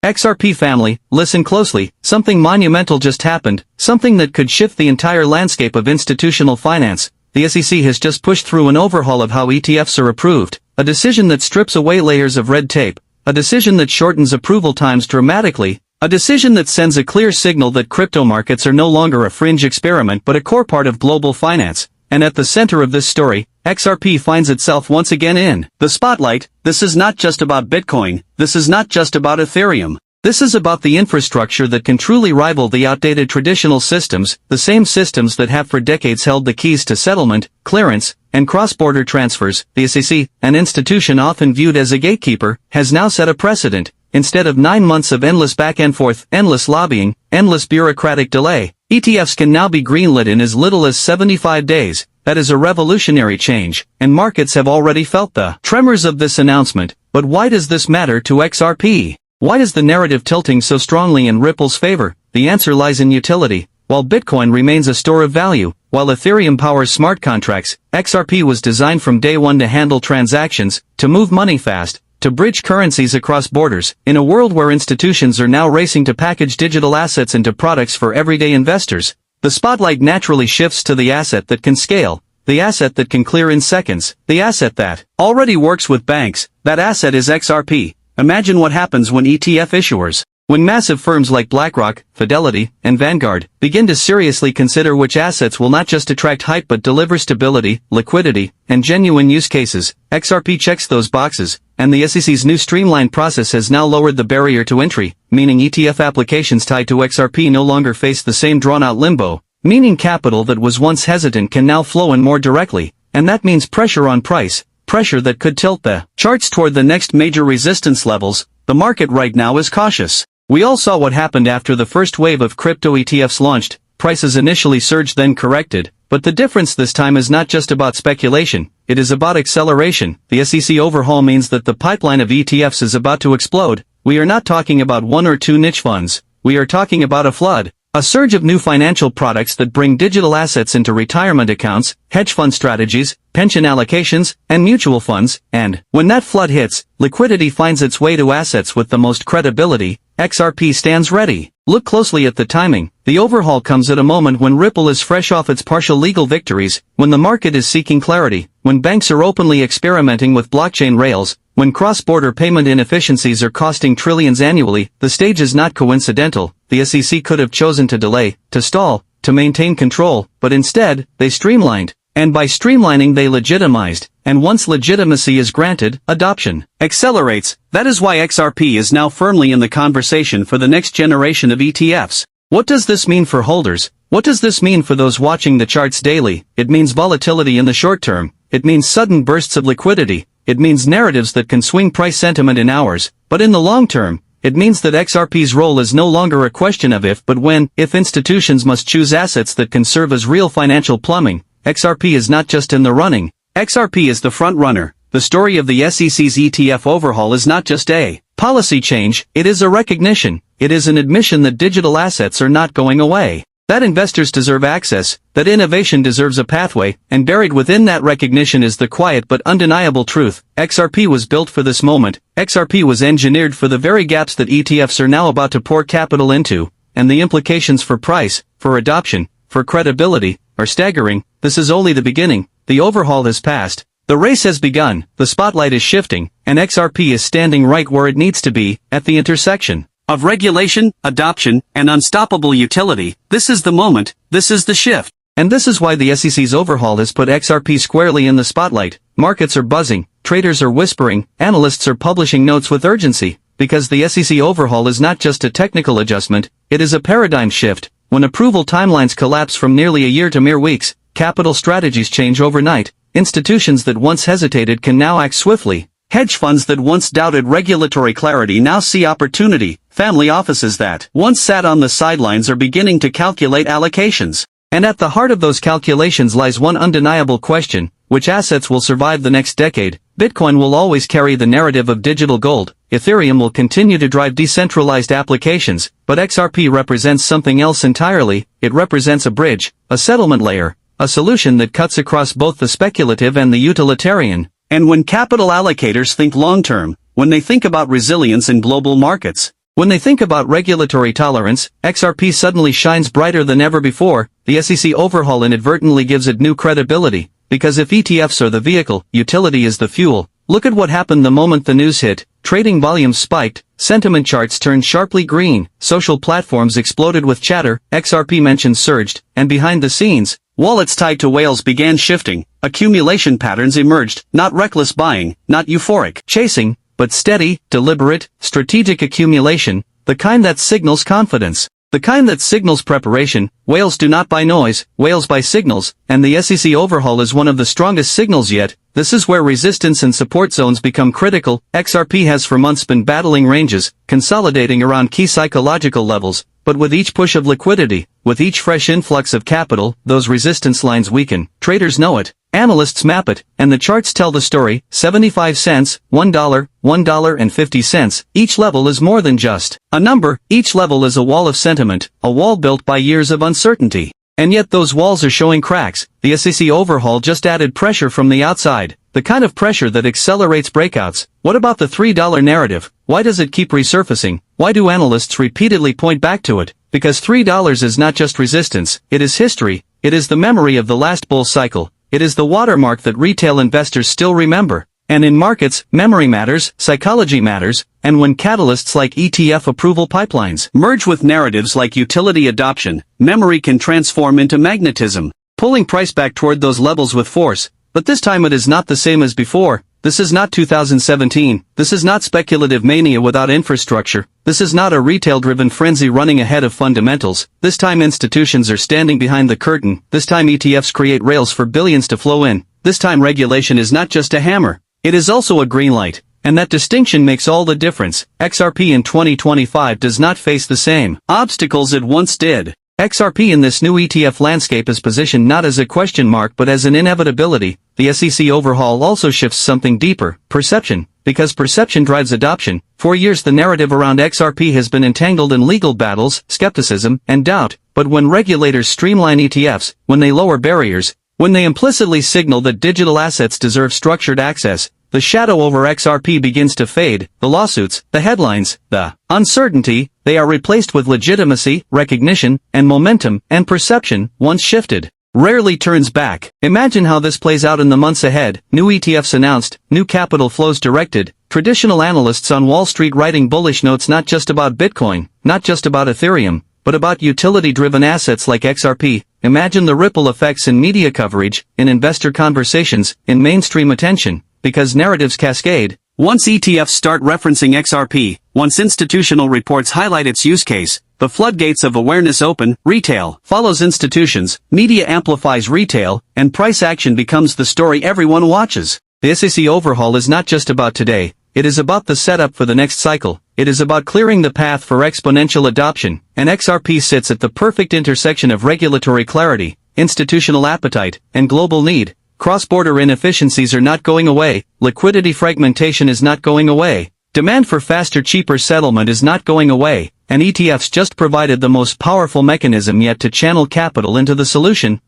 XRP family, listen closely, something monumental just happened, something that could shift the entire landscape of institutional finance. The SEC has just pushed through an overhaul of how ETFs are approved, a decision that strips away layers of red tape, a decision that shortens approval times dramatically, a decision that sends a clear signal that crypto markets are no longer a fringe experiment but a core part of global finance. And at the center of this story, XRP finds itself once again in the spotlight. This is not just about Bitcoin, this is not just about Ethereum. This is about the infrastructure that can truly rival the outdated traditional systems, the same systems that have for decades held the keys to settlement, clearance, and cross-border transfers. The SEC, an institution often viewed as a gatekeeper, has now set a precedent. Instead of 9 months of endless back and forth, endless lobbying, endless bureaucratic delay, ETFs can now be greenlit in as little as 75 days. That is a revolutionary change, and markets have already felt the tremors of this announcement. But why does this matter to XRP? Why is the narrative tilting so strongly in Ripple's favor? The answer lies in utility. While Bitcoin remains a store of value, while Ethereum powers smart contracts, XRP was designed from day one to handle transactions, to move money fast, to bridge currencies across borders. In a world where institutions are now racing to package digital assets into products for everyday investors, the spotlight naturally shifts to the asset that can scale, the asset that can clear in seconds, the asset that already works with banks. That asset is XRP. Imagine what happens when ETF issuers, when massive firms like BlackRock, Fidelity, and Vanguard begin to seriously consider which assets will not just attract hype but deliver stability, liquidity, and genuine use cases. XRP checks those boxes, and the SEC's new streamlined process has now lowered the barrier to entry, meaning ETF applications tied to XRP no longer face the same drawn-out limbo, meaning capital that was once hesitant can now flow in more directly, and that means pressure on price, pressure that could tilt the charts toward the next major resistance levels. The market right now is cautious. We all saw what happened after the first wave of crypto ETFs launched. Prices initially surged then corrected, but the difference this time is not just about speculation, it is about acceleration. The SEC overhaul means that the pipeline of ETFs is about to explode. We are not talking about one or two niche funds, we are talking about a flood. A surge of new financial products that bring digital assets into retirement accounts, hedge fund strategies, pension allocations, and mutual funds, and when that flood hits, liquidity finds its way to assets with the most credibility. XRP stands ready. Look closely at the timing. The overhaul comes at a moment when Ripple is fresh off its partial legal victories, when the market is seeking clarity, when banks are openly experimenting with blockchain rails, when cross-border payment inefficiencies are costing trillions annually. The stage is not coincidental. The SEC could have chosen to delay, to stall, to maintain control, but instead, they streamlined. And by streamlining they legitimized, and once legitimacy is granted, adoption accelerates. That is why XRP is now firmly in the conversation for the next generation of ETFs. What does this mean for holders? What does this mean for those watching the charts daily? It means volatility in the short term. It means sudden bursts of liquidity. It means narratives that can swing price sentiment in hours. But in the long term, it means that XRP's role is no longer a question of if but when. If institutions must choose assets that can serve as real financial plumbing, XRP is not just in the running. XRP is the front runner. The story of the SEC's ETF overhaul is not just a policy change, it is a recognition. It is an admission that digital assets are not going away, that investors deserve access, that innovation deserves a pathway, and buried within that recognition is the quiet but undeniable truth. XRP was built for this moment. XRP was engineered for the very gaps that ETFs are now about to pour capital into, and the implications for price, for adoption, for credibility, are staggering. This is only the beginning. The overhaul has passed. The race has begun, the spotlight is shifting, and XRP is standing right where it needs to be, at the intersection of regulation, adoption, and unstoppable utility. This is the moment, this is the shift. And this is why the SEC's overhaul has put XRP squarely in the spotlight. Markets are buzzing, traders are whispering, analysts are publishing notes with urgency, because the SEC overhaul is not just a technical adjustment, it is a paradigm shift. When approval timelines collapse from nearly a year to mere weeks, capital strategies change overnight. Institutions that once hesitated can now act swiftly. Hedge funds that once doubted regulatory clarity now see opportunity. Family offices that once sat on the sidelines are beginning to calculate allocations. And at the heart of those calculations lies one undeniable question: which assets will survive the next decade? Bitcoin will always carry the narrative of digital gold. Ethereum will continue to drive decentralized applications, but XRP represents something else entirely. It represents a bridge, a settlement layer, a solution that cuts across both the speculative and the utilitarian. And when capital allocators think long-term, when they think about resilience in global markets, When they think about regulatory tolerance, XRP suddenly shines brighter than ever before. The SEC overhaul inadvertently gives it new credibility, because if ETFs are the vehicle, utility is the fuel. Look at what happened the moment the news hit. Trading volumes spiked, sentiment charts turned sharply green, social platforms exploded with chatter, XRP mentions surged, and behind the scenes, wallets tied to whales began shifting. Accumulation patterns emerged, not reckless buying, not euphoric chasing, but steady, deliberate, strategic accumulation, the kind that signals confidence. The kind that signals preparation. Whales do not buy noise, whales buy signals, and the SEC overhaul is one of the strongest signals yet. This is where resistance and support zones become critical. XRP has for months been battling ranges, consolidating around key psychological levels, but with each push of liquidity, with each fresh influx of capital, those resistance lines weaken. Traders know it, analysts map it, and the charts tell the story. 75 cents, $1, $1.50. Each level is more than just a number. Each level is a wall of sentiment, a wall built by years of uncertainty. And yet those walls are showing cracks. The SEC overhaul just added pressure from the outside, the kind of pressure that accelerates breakouts. What about the $3 narrative? Why does it keep resurfacing? Why do analysts repeatedly point back to it? Because $3 is not just resistance, it is history, it is the memory of the last bull cycle, it is the watermark that retail investors still remember. And in markets, memory matters, psychology matters, and when catalysts like ETF approval pipelines merge with narratives like utility adoption, memory can transform into magnetism, pulling price back toward those levels with force. But this time it is not the same as before. This is not 2017, this is not speculative mania without infrastructure, this is not a retail-driven frenzy running ahead of fundamentals. This time institutions are standing behind the curtain, this time ETFs create rails for billions to flow in, this time regulation is not just a hammer, it is also a green light, and that distinction makes all the difference. XRP in 2025 does not face the same obstacles it once did. XRP in this new ETF landscape is positioned not as a question mark but as an inevitability. The SEC overhaul also shifts something deeper, perception, because perception drives adoption. For years the narrative around XRP has been entangled in legal battles, skepticism, and doubt, but when regulators streamline ETFs, when they lower barriers, when they implicitly signal that digital assets deserve structured access, the shadow over XRP begins to fade. The lawsuits, the headlines, the uncertainty, they are replaced with legitimacy, recognition, and momentum, and perception, once shifted, rarely turns back. Imagine how this plays out in the months ahead. New ETFs announced, new capital flows directed, traditional analysts on Wall Street writing bullish notes not just about Bitcoin, not just about Ethereum, but about utility-driven assets like XRP. Imagine the ripple effects in media coverage, in investor conversations, in mainstream attention, because narratives cascade. Once ETFs start referencing XRP, once institutional reports highlight its use case, the floodgates of awareness open. Retail follows institutions, media amplifies retail, and price action becomes the story everyone watches. The SEC overhaul is not just about today, it is about the setup for the next cycle. It is about clearing the path for exponential adoption, and XRP sits at the perfect intersection of regulatory clarity, institutional appetite, and global need. Cross-border inefficiencies are not going away, liquidity fragmentation is not going away, demand for faster, cheaper settlement is not going away, and ETFs just provided the most powerful mechanism yet to channel capital into the solution.